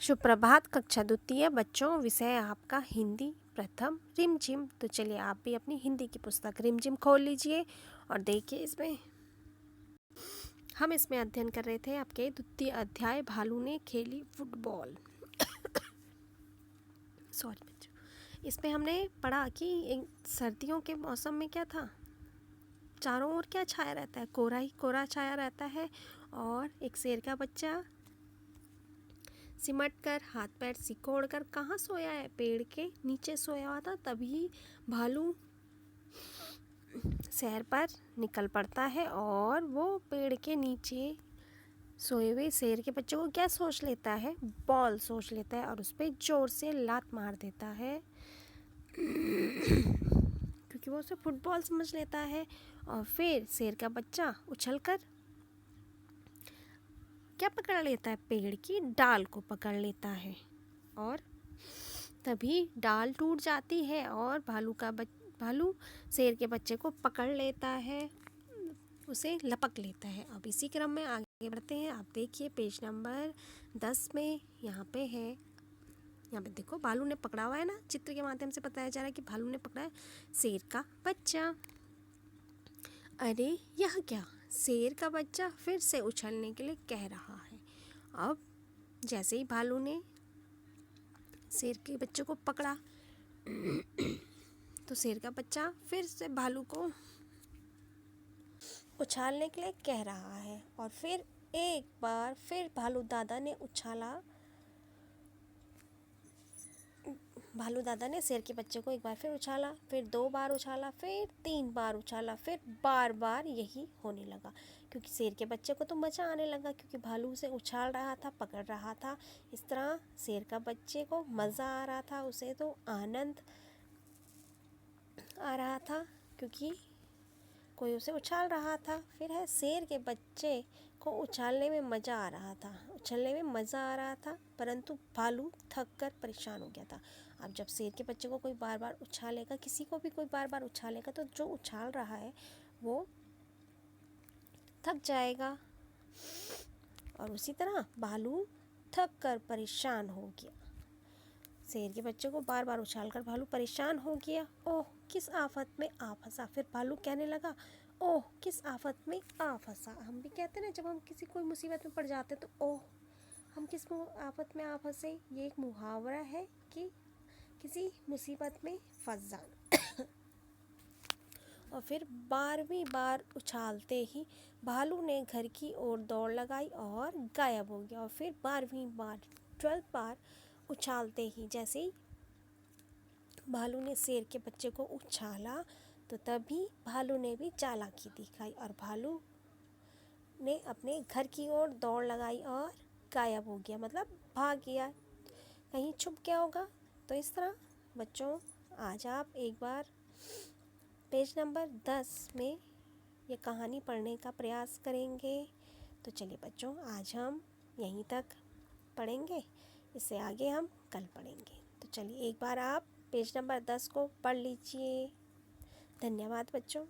सुप्रभात कक्षा द्वितीय बच्चों, विषय आपका हिंदी प्रथम रिमझिम। तो चलिए आप भी अपनी हिंदी की पुस्तक रिमझिम खोल लीजिए और देखिए इसमें हम अध्ययन कर रहे थे आपके द्वितीय अध्याय भालू ने खेली फुटबॉल। सॉरी बच्चों, इसमें हमने पढ़ा कि सर्दियों के मौसम में क्या था, चारों ओर क्या छाया रहता है, कोहरा ही कोहरा छाया रहता है और एक शेर का बच्चा सिमट कर हाथ पैर सिकोड़ कर कहाँ सोया है, पेड़ के नीचे सोया हुआ था। तभी भालू सैर पर निकल पड़ता है और वो पेड़ के नीचे सोए हुए शेर के बच्चे को क्या सोच लेता है, बॉल सोच लेता है और उस पर जोर से लात मार देता है क्योंकि वो उसे फुटबॉल समझ लेता है। और फिर शेर का बच्चा उछलकर क्या पकड़ लेता है, पेड़ की डाल को पकड़ लेता है और तभी डाल टूट जाती है और भालू शेर के बच्चे को पकड़ लेता है, उसे लपक लेता है। अब इसी क्रम में आगे बढ़ते हैं। आप देखिए पेज नंबर 10 में यहाँ पे है, यहाँ पे देखो भालू ने पकड़ा हुआ है ना, चित्र के माध्यम से बताया जा रहा है कि भालू ने पकड़ा है शेर का बच्चा। अरे यह क्या, शेर का बच्चा फिर से उछलने के लिए कह रहा है। अब जैसे ही भालू ने शेर के बच्चे को पकड़ा तो शेर का बच्चा फिर से भालू को उछालने के लिए कह रहा है और फिर एक बार फिर भालू दादा ने शेर के बच्चे को एक बार फिर उछाला, फिर 2 बार उछाला, फिर 3 बार उछाला, फिर बार बार यही होने लगा क्योंकि शेर के बच्चे को तो मज़ा आने लगा क्योंकि भालू उसे उछाल रहा था, पकड़ रहा था। इस तरह शेर का बच्चे को मज़ा आ रहा था, उसे तो आनंद आ रहा था क्योंकि कोई उसे उछाल रहा था। फिर है शेर के बच्चे को उछालने में मज़ा आ रहा था, उछलने में मज़ा आ रहा था, परंतु भालू थक कर परेशान हो गया था। अब जब शेर के बच्चे को कोई बार बार उछालेगा, किसी को भी कोई बार बार उछालेगा तो जो उछाल रहा है वो थक जाएगा और उसी तरह भालू थक कर परेशान हो गया। शेर के बच्चे को बार बार उछालकर भालू परेशान हो गया। ओह किस आफत में आ फंसा। फिर भालू कहने लगा, ओह किस आफत में आ फंसा। हम भी कहते हैं ना, जब हम किसी कोई मुसीबत में पड़ जाते तो ओह हम किस आफत में आ फंसे। ये एक मुहावरा है कि किसी मुसीबत में फंस जाना। और फिर 12वीं बार उछालते ही भालू ने घर की ओर दौड़ लगाई और गायब हो गया। और फिर 12वीं बार 12 बार उछालते ही जैसे ही भालू ने शेर के बच्चे को उछाला तो तभी भालू ने भी चालाकी दिखाई और भालू ने अपने घर की ओर दौड़ लगाई और गायब हो गया, मतलब भाग गया, कहीं छुप गया होगा। तो इस तरह बच्चों आज आप एक बार पेज नंबर 10 में ये कहानी पढ़ने का प्रयास करेंगे। तो चलिए बच्चों आज हम यहीं तक पढ़ेंगे, इससे आगे हम कल पढ़ेंगे। तो चलिए एक बार आप पेज नंबर 10 को पढ़ लीजिए। धन्यवाद बच्चों।